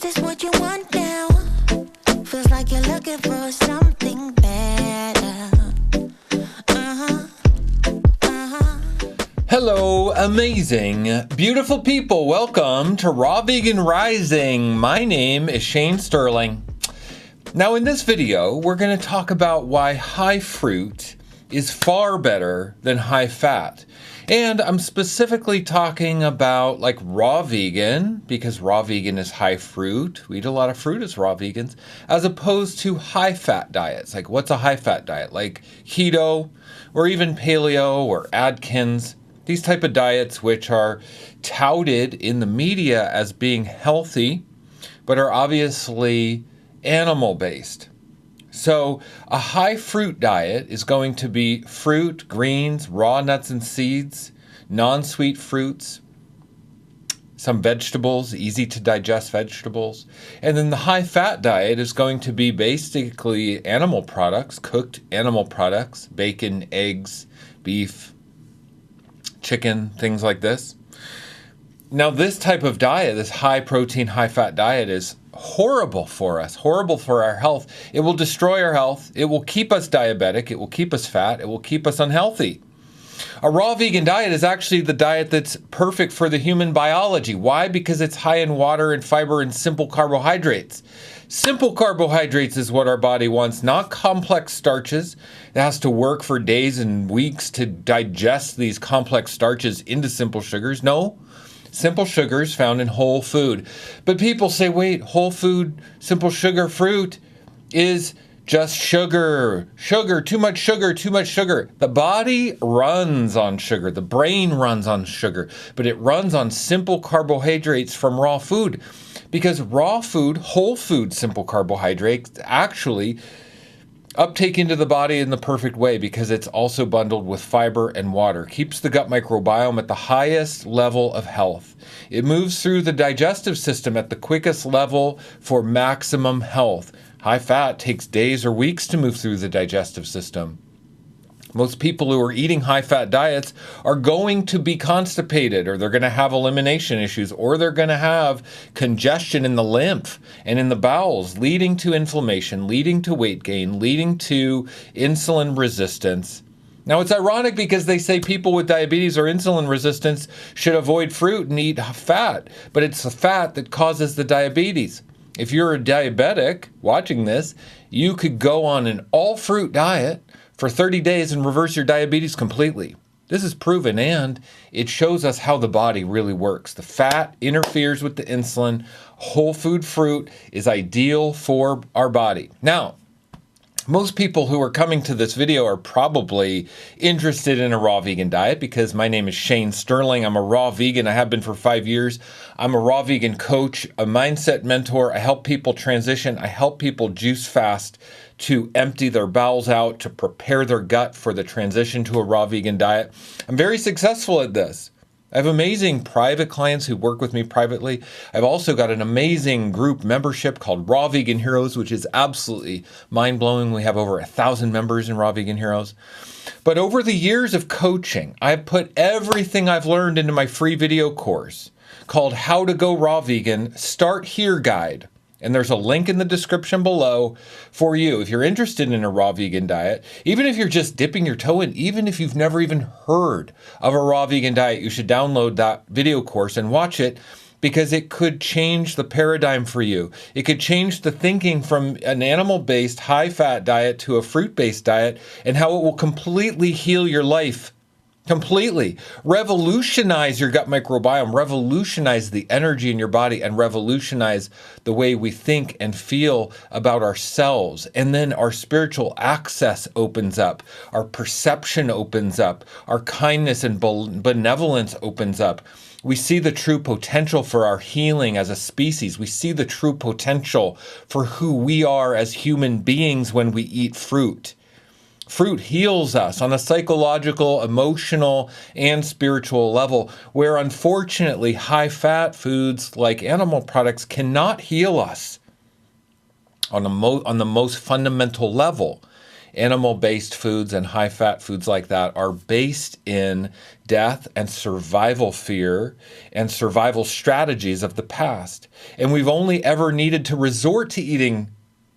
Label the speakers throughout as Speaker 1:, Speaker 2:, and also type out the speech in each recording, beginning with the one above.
Speaker 1: this what you want now? Feels like you're looking for something better.
Speaker 2: Hello, amazing, beautiful people. Welcome to Raw Vegan Rising. My name is Shane Sterling. Now in this video, we're going to talk about why high fruit is far better than high fat. And I'm specifically talking about like raw vegan, because raw vegan is high fruit. We eat a lot of fruit as raw vegans, as opposed to high fat diets. Like what's a high fat diet? Like keto or even paleo or Atkins. These type of diets which are touted in the media as being healthy, but are obviously animal-based. So a high fruit diet is going to be fruit, greens, raw nuts and seeds, non-sweet fruits, some vegetables, easy to digest vegetables. And then the high fat diet is going to be basically animal products, cooked animal products, bacon, eggs, beef, chicken, things like this. Now this type of diet, this high protein, high fat diet is horrible for us, horrible for our health. It will destroy our health. It will keep us diabetic. It will keep us fat. It will keep us unhealthy. A raw vegan diet is actually the diet that's perfect for the human biology. Why? Because it's high in water and fiber and simple carbohydrates. Simple carbohydrates is what our body wants, not complex starches. It has to work for days and weeks to digest these complex starches into simple sugars. No, simple sugars found in whole food. But people say, wait, whole food, simple sugar fruit is just sugar, too much sugar, too much sugar. The body runs on sugar. The brain runs on sugar, but it runs on simple carbohydrates from raw food. Because raw food, whole food, simple carbohydrates actually uptake into the body in the perfect way because it's also bundled with fiber and water. Keeps the gut microbiome at the highest level of health. It moves through the digestive system at the quickest level for maximum health. High fat takes days or weeks to move through the digestive system. Most people who are eating high-fat diets are going to be constipated, or they're going to have elimination issues, or they're going to have congestion in the lymph and in the bowels, leading to inflammation, leading to weight gain, leading to insulin resistance. Now, it's ironic because they say people with diabetes or insulin resistance should avoid fruit and eat fat, but it's the fat that causes the diabetes. If you're a diabetic watching this, you could go on an all-fruit diet for 30 days and reverse your diabetes completely. This is proven, and it shows us how the body really works. The fat interferes with the insulin. Whole food fruit is ideal for our body. Now, most people who are coming to this video are probably interested in a raw vegan diet because my name is Shane Sterling. I'm a raw vegan. I have been for 5 years. I'm a raw vegan coach, a mindset mentor. I help people transition. I help people juice fast to empty their bowels out, to prepare their gut for the transition to a raw vegan diet. I'm very successful at this. I have amazing private clients who work with me privately. I've also got an amazing group membership called Raw Vegan Heroes, which is absolutely mind-blowing. We have over 1,000 members in Raw Vegan Heroes. But over the years of coaching, I've put everything I've learned into my free video course called How to Go Raw Vegan Start Here Guide. And there's a link in the description below for you. If you're interested in a raw vegan diet, even if you're just dipping your toe in, even if you've never even heard of a raw vegan diet, you should download that video course and watch it because it could change the paradigm for you. It could change the thinking from an animal-based, high-fat diet to a fruit-based diet and how it will completely heal your life. Completely. Revolutionize your gut microbiome, revolutionize the energy in your body, and revolutionize the way we think and feel about ourselves. And then our spiritual access opens up, our perception opens up, our kindness and benevolence opens up. We see the true potential for our healing as a species. We see the true potential for who we are as human beings when we eat fruit. Fruit heals us on a psychological, emotional, and spiritual level, where unfortunately high-fat foods like animal products cannot heal us on the most fundamental level. animal-based foods and high-fat foods like that are based in death and survival fear and survival strategies of the past. And we've only ever needed to resort to eating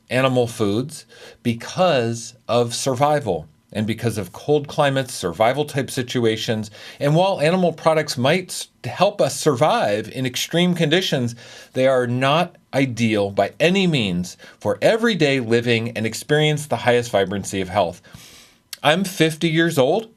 Speaker 2: animal foods because of survival and because of cold climates, survival type situations. And while animal products might help us survive in extreme conditions, they are not ideal by any means for everyday living and experience the highest vibrancy of health. I'm 50 years old,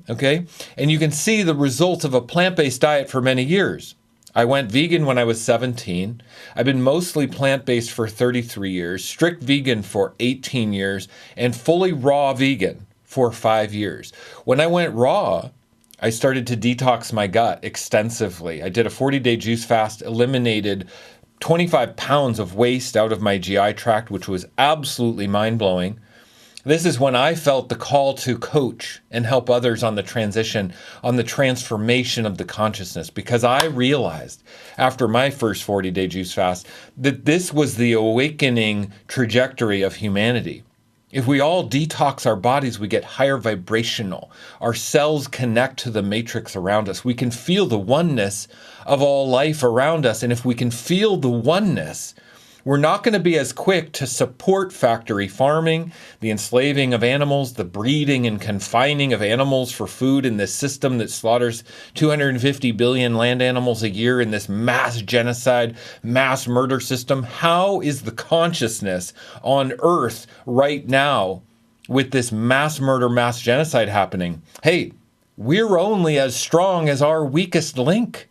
Speaker 2: okay? And you can see the results of a plant-based diet for many years. I went vegan when I was 17. I've been mostly plant-based for 33 years, strict vegan for 18 years, and fully raw vegan for 5 years. When I went raw, I started to detox my gut extensively. I did a 40-day juice fast, eliminated 25 pounds of waste out of my GI tract, which was absolutely mind-blowing. This is when I felt the call to coach and help others on the transition, on the transformation of the consciousness, because I realized after my first 40-day juice fast that this was the awakening trajectory of humanity. If we all detox our bodies, we get higher vibrational. Our cells connect to the matrix around us. We can feel the oneness of all life around us. And if we can feel the oneness, we're not going to be as quick to support factory farming, the enslaving of animals, the breeding and confining of animals for food in this system that slaughters 250 billion land animals a year in this mass genocide, mass murder system. How is the consciousness on Earth right now with this mass murder, mass genocide happening? Hey, we're only as strong as our weakest link.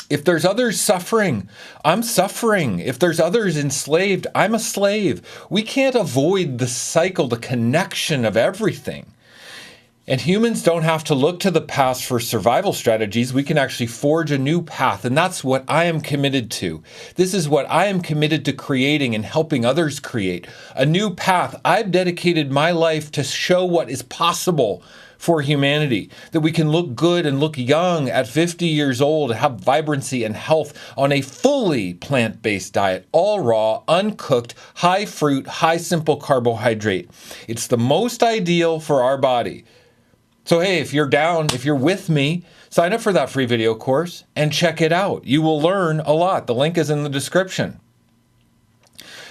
Speaker 2: If there's others suffering, I'm suffering. If there's others enslaved, I'm a slave. We can't avoid the cycle, the connection of everything. And humans don't have to look to the past for survival strategies. We can actually forge a new path. And that's what I am committed to. This is what I am committed to creating and helping others create. A new path. I've dedicated my life to show what is possible for humanity, that we can look good and look young at 50 years old, have vibrancy and health on a fully plant-based diet, all raw, uncooked, high fruit, high simple carbohydrate. It's the most ideal for our body. So hey, if you're down, if you're with me, sign up for that free video course and check it out. You will learn a lot. The link is in the description.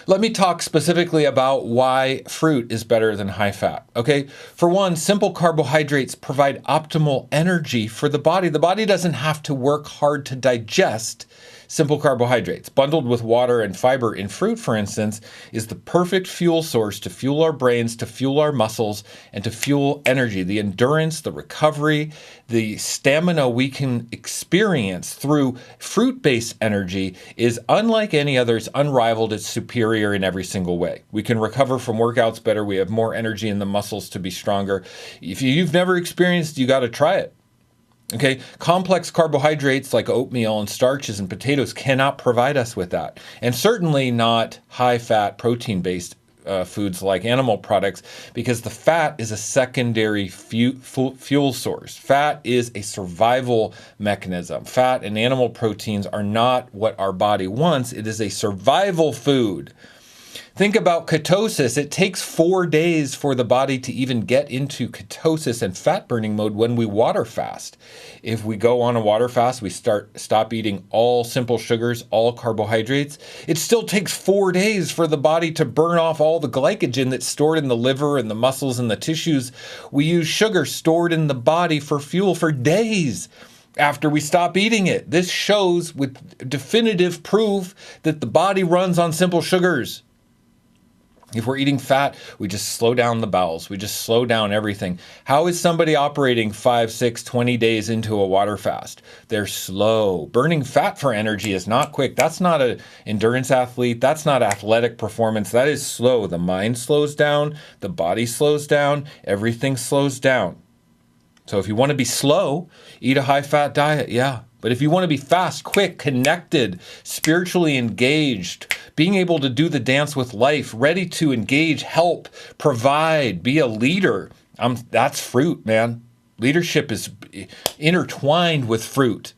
Speaker 2: Let me talk specifically about why fruit is better than high fat, okay? For one, simple carbohydrates provide optimal energy for the body. The body doesn't have to work hard to digest simple carbohydrates. Bundled with water and fiber in fruit, for instance, is the perfect fuel source to fuel our brains, to fuel our muscles, and to fuel energy. The endurance, the recovery, the stamina we can experience through fruit-based energy is unlike any other. It's unrivaled. It's superior in every single way. We can recover from workouts better. We have more energy in the muscles to be stronger. If you've never experienced, you got to try it. Okay, complex carbohydrates like oatmeal and starches and potatoes cannot provide us with that. And certainly not high-fat, protein-based foods like animal products, because the fat is a secondary fuel source. Fat is a survival mechanism. Fat and animal proteins are not what our body wants. It is a survival food. Think about ketosis. It takes 4 days for the body to even get into ketosis and fat burning mode when we water fast. If we go on a water fast, we stop eating all simple sugars, all carbohydrates. It still takes 4 days for the body to burn off all the glycogen that's stored in the liver and the muscles and the tissues. We use sugar stored in the body for fuel for days after we stop eating it. This shows with definitive proof that the body runs on simple sugars. If we're eating fat, we just slow down the bowels. We just slow down everything. How is somebody operating 5, 6, 20 days into a water fast? They're slow. Burning fat for energy is not quick. That's not an endurance athlete. That's not athletic performance. That is slow. The mind slows down. The body slows down. Everything slows down. So if you want to be slow, eat a high-fat diet, yeah. But if you want to be fast, quick, connected, spiritually engaged, being able to do the dance with life, ready to engage, help, provide, be a leader, that's fruit, man. Leadership is intertwined with fruit.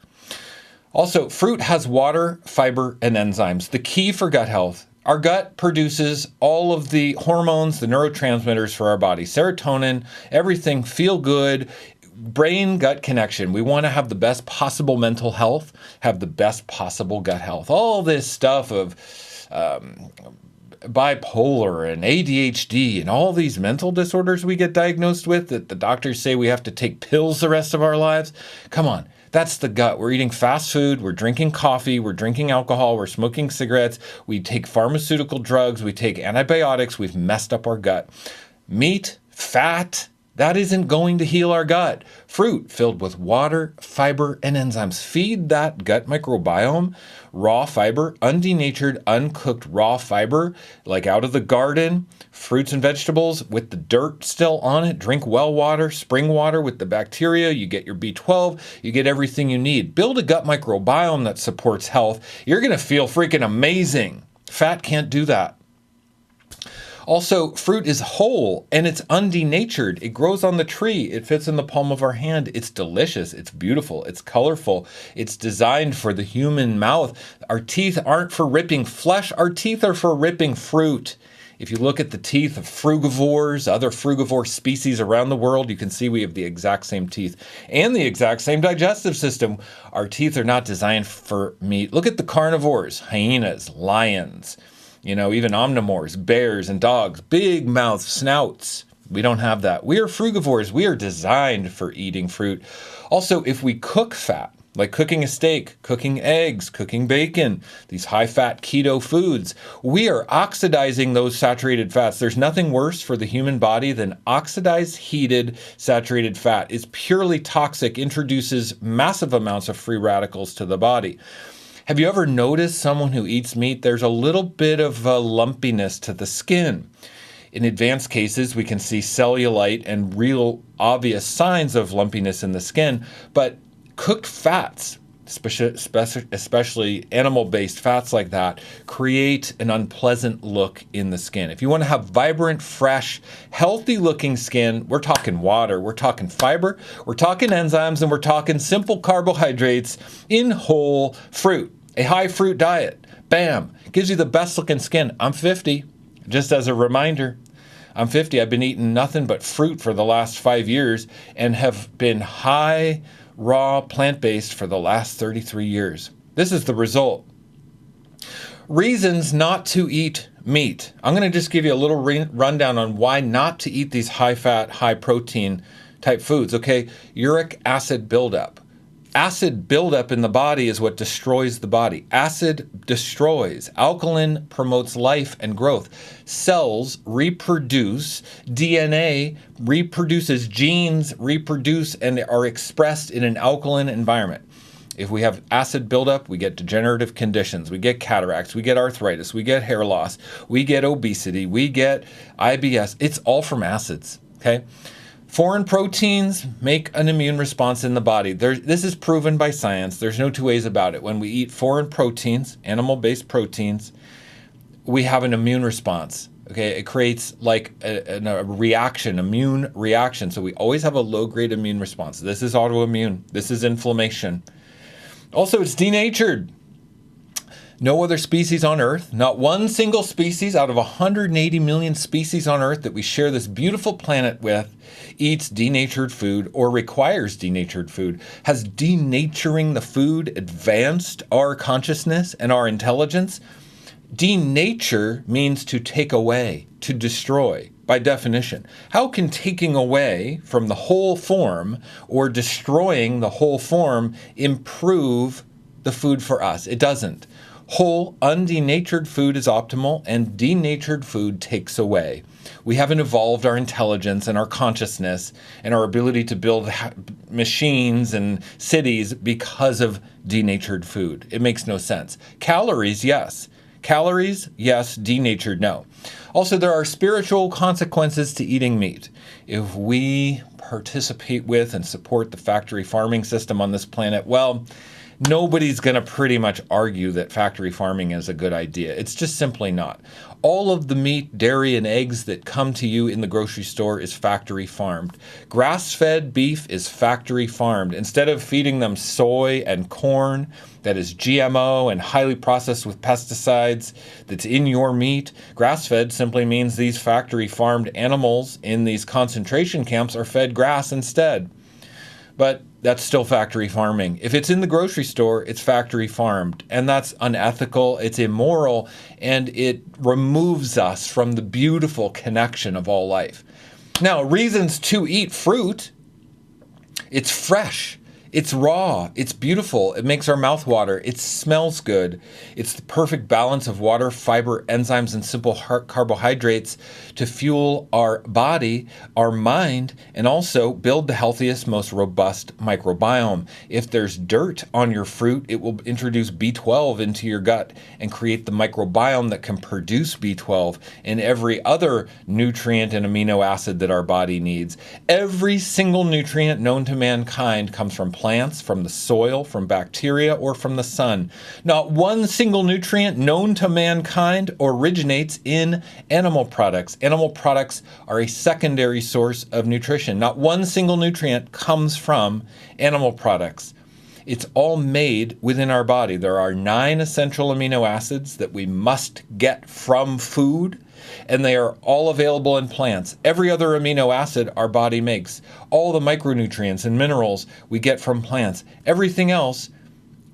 Speaker 2: Also, fruit has water, fiber, and enzymes. The key for gut health Our gut produces all of the hormones, the neurotransmitters for our body, serotonin, everything, feel good, brain-gut connection. We want to have the best possible mental health, have the best possible gut health. All this stuff of bipolar and ADHD and all these mental disorders we get diagnosed with that the doctors say we have to take pills the rest of our lives. Come on. That's the gut. We're eating fast food, we're drinking coffee, we're drinking alcohol, we're smoking cigarettes, we take pharmaceutical drugs, we take antibiotics, we've messed up our gut. Meat, fat, that isn't going to heal our gut. Fruit filled with water, fiber, and enzymes. Feed that gut microbiome. Raw fiber, undenatured, uncooked raw fiber, like out of the garden. Fruits and vegetables with the dirt still on it. Drink well water, spring water with the bacteria. You get your B12. You get everything you need. Build a gut microbiome that supports health. You're going to feel freaking amazing. Fat can't do that. Also, fruit is whole and it's undenatured. It grows on the tree. It fits in the palm of our hand. It's delicious. It's beautiful. It's colorful. It's designed for the human mouth. Our teeth aren't for ripping flesh. Our teeth are for ripping fruit. If you look at the teeth of frugivores, other frugivore species around the world, you can see we have the exact same teeth and the exact same digestive system. Our teeth are not designed for meat. Look at the carnivores, hyenas, lions. Even omnivores, bears and dogs, big mouth snouts. We don't have that. We are frugivores. We are designed for eating fruit. Also, if we cook fat, like cooking a steak, cooking eggs, cooking bacon, these high-fat keto foods, we are oxidizing those saturated fats. There's nothing worse for the human body than oxidized, heated, saturated fat. It's purely toxic, introduces massive amounts of free radicals to the body. Have you ever noticed someone who eats meat? There's a little bit of a lumpiness to the skin. In advanced cases, we can see cellulite and real obvious signs of lumpiness in the skin, but cooked fats, especially animal-based fats like that, create an unpleasant look in the skin. If you want to have vibrant, fresh, healthy-looking skin, we're talking water, we're talking fiber, we're talking enzymes, and we're talking simple carbohydrates in whole fruit. A high fruit diet, bam, gives you the best looking skin. I'm 50, just as a reminder. I'm 50, I've been eating nothing but fruit for the last 5 years and have been high, raw, plant-based for the last 33 years. This is the result. Reasons not to eat meat. I'm going to just give you a little rundown on why not to eat these high-fat, high-protein type foods, okay? Uric acid buildup. Acid buildup in the body is what destroys the body. Acid destroys. Alkaline promotes life and growth. Cells reproduce. DNA reproduces. Genes reproduce and are expressed in an alkaline environment. If we have acid buildup, we get degenerative conditions. We get cataracts. We get arthritis. We get hair loss. We get obesity. We get IBS. It's all from acids, okay? Foreign proteins make an immune response in the body. This is proven by science. There's no two ways about it. When we eat foreign proteins, animal-based proteins, we have an immune response. Okay, it creates like a reaction, immune reaction. So we always have a low-grade immune response. This is autoimmune. This is inflammation. Also, it's denatured. No other species on Earth, not one single species out of 180 million species on Earth that we share this beautiful planet with, eats denatured food or requires denatured food. Has denaturing the food advanced our consciousness and our intelligence? Denature means to take away, to destroy, by definition. How can taking away from the whole form or destroying the whole form improve the food for us? It doesn't. Whole, undenatured food is optimal, and denatured food takes away. We haven't evolved our intelligence and our consciousness and our ability to build machines and cities because of denatured food. It makes no sense. Calories, yes. Calories, yes. Denatured, no. Also, there are spiritual consequences to eating meat. If we participate with and support the factory farming system on this planet, well, nobody's going to pretty much argue that factory farming is a good idea. It's just simply not. All of the meat, dairy, and eggs that come to you in the grocery store is factory farmed. Grass-fed beef is factory farmed. Instead of feeding them soy and corn that is GMO and highly processed with pesticides that's in your meat, grass-fed simply means these factory farmed animals in these concentration camps are fed grass instead. But that's still factory farming. If it's in the grocery store, it's factory farmed. And that's unethical, it's immoral, and it removes us from the beautiful connection of all life. Now, reasons to eat fruit: it's fresh, it's raw, it's beautiful, it makes our mouth water, it smells good, it's the perfect balance of water, fiber, enzymes, and simple carbohydrates to fuel our body, our mind, and also build the healthiest, most robust microbiome. If there's dirt on your fruit, it will introduce B12 into your gut and create the microbiome that can produce B12 and every other nutrient and amino acid that our body needs. Every single nutrient known to mankind comes from plants, from the soil, from bacteria, or from the sun. Not one single nutrient known to mankind originates in animal products. Animal products are a secondary source of nutrition. Not one single nutrient comes from animal products. It's all made within our body. There are 9 essential amino acids that we must get from food, and they are all available in plants. Every other amino acid our body makes. All the micronutrients and minerals we get from plants. Everything else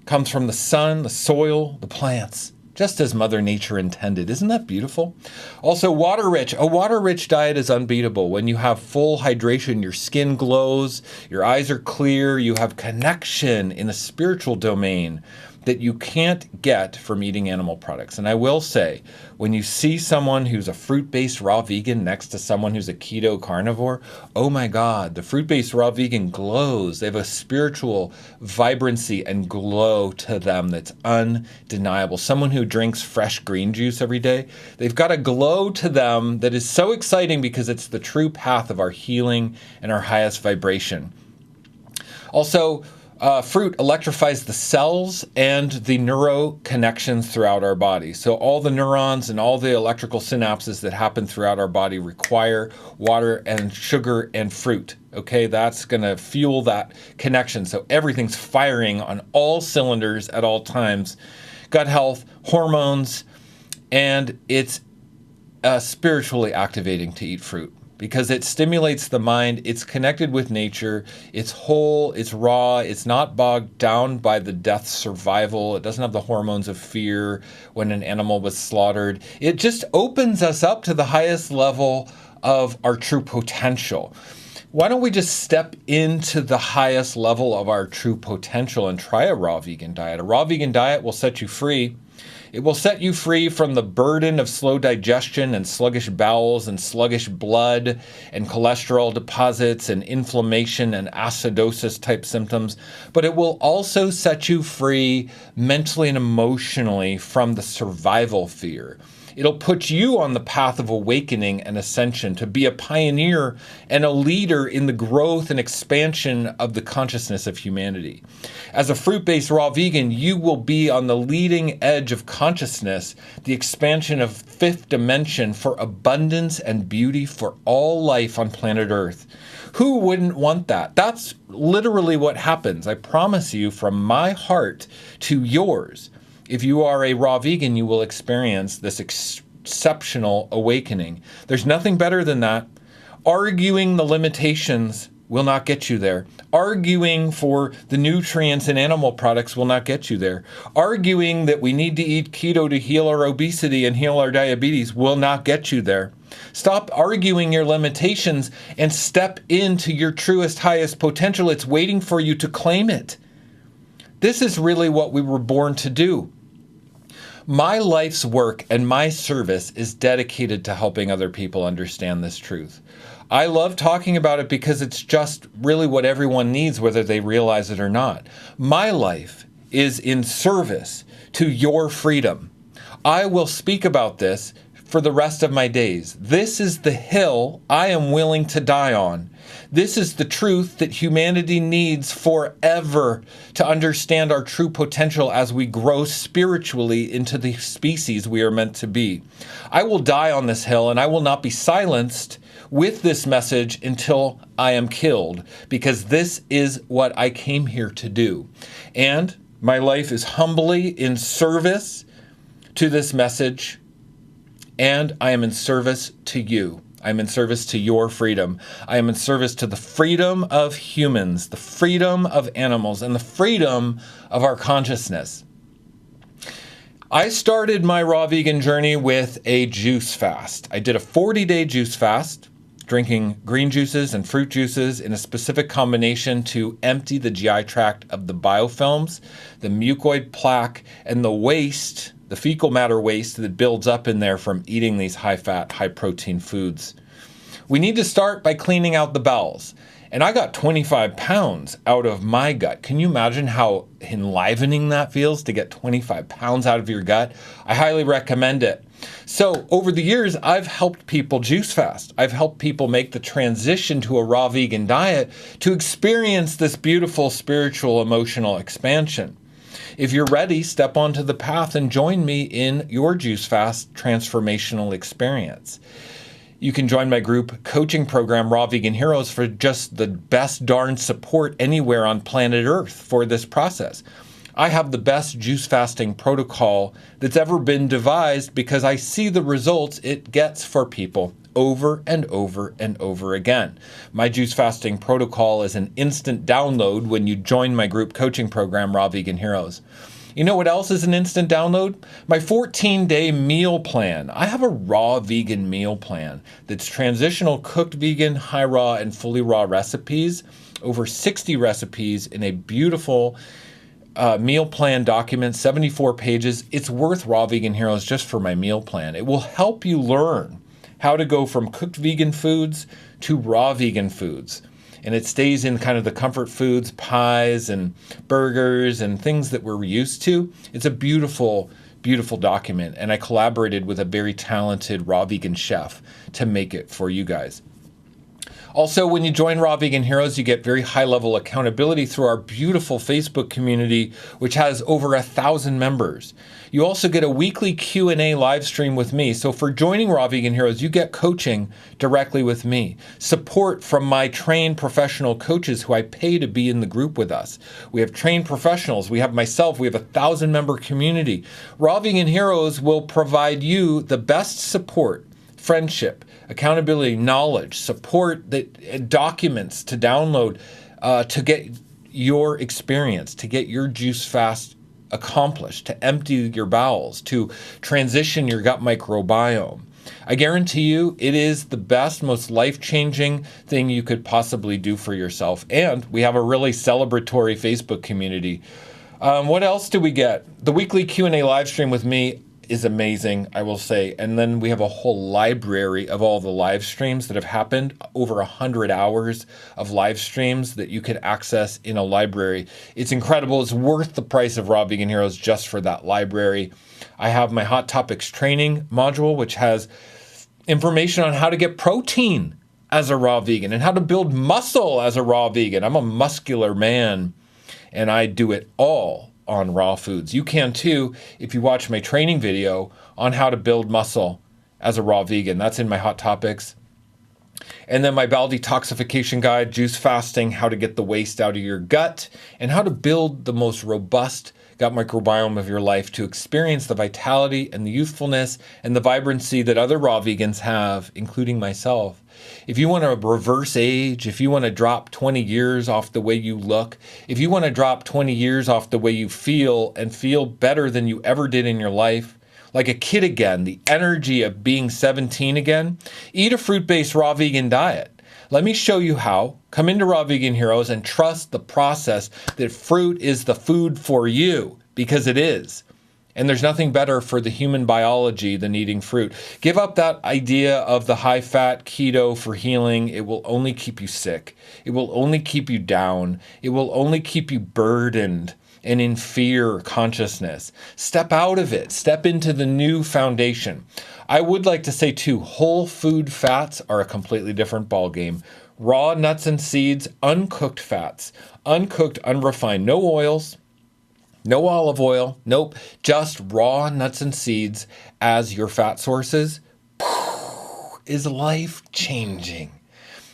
Speaker 2: comes from the sun, the soil, the plants, just as Mother Nature intended. Isn't that beautiful? Also, water-rich. A water-rich diet is unbeatable. When you have full hydration, your skin glows, your eyes are clear, you have connection in a spiritual domain that you can't get from eating animal products. And I will say, when you see someone who's a fruit-based raw vegan next to someone who's a keto carnivore, oh my God, the fruit-based raw vegan glows. They have a spiritual vibrancy and glow to them that's undeniable. Someone who drinks fresh green juice every day, they've got a glow to them that is so exciting because it's the true path of our healing and our highest vibration. Also, fruit electrifies the cells and the neuro connections throughout our body. So all the neurons and all the electrical synapses that happen throughout our body require water and sugar and fruit. Okay, that's going to fuel that connection. So everything's firing on all cylinders at all times. Gut health, hormones, and it's spiritually activating to eat fruit, because it stimulates the mind, it's connected with nature, it's whole, it's raw, it's not bogged down by the death survival, it doesn't have the hormones of fear when an animal was slaughtered. It just opens us up to the highest level of our true potential. Why don't we just step into the highest level of our true potential and try a raw vegan diet? A raw vegan diet will set you free. It will set you free from the burden of slow digestion and sluggish bowels and sluggish blood and cholesterol deposits and inflammation and acidosis type symptoms. But it will also set you free mentally and emotionally from the survival fear. It'll put you on the path of awakening and ascension to be a pioneer and a leader in the growth and expansion of the consciousness of humanity. As a fruit-based raw vegan, you will be on the leading edge of consciousness, the expansion of fifth dimension for abundance and beauty for all life on planet Earth. Who wouldn't want that? That's literally what happens. I promise you, from my heart to yours. If you are a raw vegan, you will experience this exceptional awakening. There's nothing better than that. Arguing the limitations will not get you there. Arguing for the nutrients in animal products will not get you there. Arguing that we need to eat keto to heal our obesity and heal our diabetes will not get you there. Stop arguing your limitations and step into your truest, highest potential. It's waiting for you to claim it. This is really what we were born to do. My life's work and my service is dedicated to helping other people understand this truth. I love talking about it because it's just really what everyone needs, whether they realize it or not. My life is in service to your freedom. I will speak about this for the rest of my days. This is the hill I am willing to die on. This is the truth that humanity needs forever to understand our true potential as we grow spiritually into the species we are meant to be. I will die on this hill, and I will not be silenced with this message until I am killed, because this is what I came here to do. And my life is humbly in service to this message, and I am in service to you. I am in service to your freedom. I am in service to the freedom of humans, the freedom of animals, and the freedom of our consciousness. I started my raw vegan journey with a juice fast. I did a 40-day juice fast, drinking green juices and fruit juices in a specific combination to empty the GI tract of the biofilms, the mucoid plaque, and the waste, the fecal matter waste that builds up in there from eating these high-fat, high-protein foods. We need to start by cleaning out the bowels. And I got 25 pounds out of my gut. Can you imagine how enlivening that feels to get 25 pounds out of your gut? I highly recommend it. So over the years, I've helped people juice fast. I've helped people make the transition to a raw vegan diet to experience this beautiful spiritual, emotional expansion. If you're ready, step onto the path and join me in your juice fast transformational experience. You can join my group coaching program, Raw Vegan Heroes, for just the best darn support anywhere on planet Earth for this process. I have the best juice fasting protocol that's ever been devised because I see the results it gets for people over and over and over again. My juice fasting protocol is an instant download when you join my group coaching program, Raw Vegan Heroes. You know what else is an instant download? My 14-day meal plan. I have a raw vegan meal plan that's transitional cooked vegan, high raw, and fully raw recipes. Over 60 recipes in a beautiful meal plan document, 74 pages. It's worth Raw Vegan Heroes just for my meal plan. It will help you learn how to go from cooked vegan foods to raw vegan foods. And it stays in kind of the comfort foods, pies and burgers and things that we're used to. It's a beautiful, beautiful document. And I collaborated with a very talented raw vegan chef to make it for you guys. Also, when you join Raw Vegan Heroes, you get very high-level accountability through our beautiful Facebook community, which has over 1,000 members. You also get a weekly Q&A live stream with me. So for joining Raw Vegan Heroes, you get coaching directly with me, support from my trained professional coaches who I pay to be in the group with us. We have trained professionals. We have myself. We have a 1,000-member community. Raw Vegan Heroes will provide you the best support, friendship, accountability, knowledge, support, that documents to download to get your experience, to get your juice fast accomplished, to empty your bowels, to transition your gut microbiome. I guarantee you it is the best, most life-changing thing you could possibly do for yourself. And we have a really celebratory Facebook community. What else do we get? The weekly Q&A live stream with me is amazing, I will say. And then we have a whole library of all the live streams that have happened, over 100 hours of live streams that you can access in a library. It's incredible. It's worth the price of Raw Vegan Heroes just for that library. I have my Hot Topics training module, which has information on how to get protein as a raw vegan and how to build muscle as a raw vegan. I'm a muscular man and I do it all on raw foods. You can too if you watch my training video on how to build muscle as a raw vegan. That's in my Hot Topics. And then my bowel detoxification guide, juice fasting, how to get the waste out of your gut, and how to build the most robust gut microbiome of your life to experience the vitality and the youthfulness and the vibrancy that other raw vegans have, including myself. If you want to reverse age, if you want to drop 20 years off the way you look, if you want to drop 20 years off the way you feel and feel better than you ever did in your life, like a kid again, the energy of being 17 again, eat a fruit-based raw vegan diet. Let me show you how. Come into Raw Vegan Heroes and trust the process that fruit is the food for you, because it is. And there's nothing better for the human biology than eating fruit. Give up that idea of the high-fat keto for healing. It will only keep you sick. It will only keep you down. It will only keep you burdened and in fear consciousness. Step out of it. Step into the new foundation. I would like to say too, whole food fats are a completely different ballgame. raw nuts and seeds, uncooked fats, uncooked, unrefined, no oils, no olive oil, nope, just raw nuts and seeds as your fat sources is life-changing.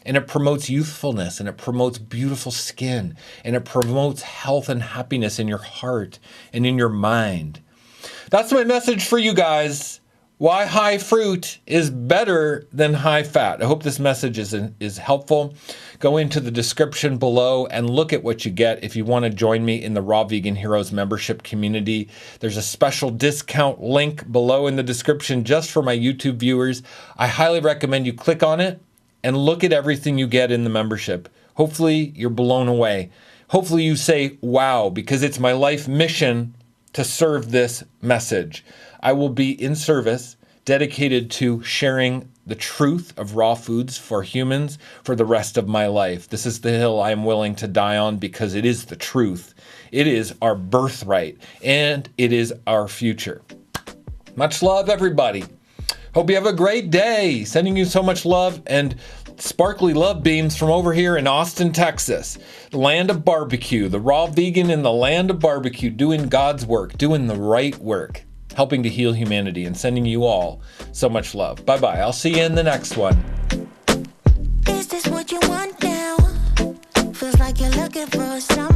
Speaker 2: And it promotes youthfulness, and it promotes beautiful skin, and it promotes health and happiness in your heart and in your mind. That's my message for you guys. Why high fruit is better than high fat. I hope this message is helpful. Go into the description below and look at what you get if you want to join me in the Raw Vegan Heroes membership community. There's a special discount link below in the description just for my YouTube viewers. I highly recommend you click on it and look at everything you get in the membership. Hopefully you're blown away. Hopefully you say, wow, because it's my life mission to serve this message. I will be in service, dedicated to sharing the truth of raw foods for humans for the rest of my life. This is the hill I am willing to die on because it is the truth. It is our birthright, and it is our future. Much love, everybody. Hope you have a great day. Sending you so much love and sparkly love beams from over here in Austin, Texas. The land of barbecue, the raw vegan in the land of barbecue, doing God's work, doing the right work, helping to heal humanity, and sending you all so much love. Bye-bye. I'll see you in the next one.
Speaker 1: Is this what you want now? Feels like you're looking for something.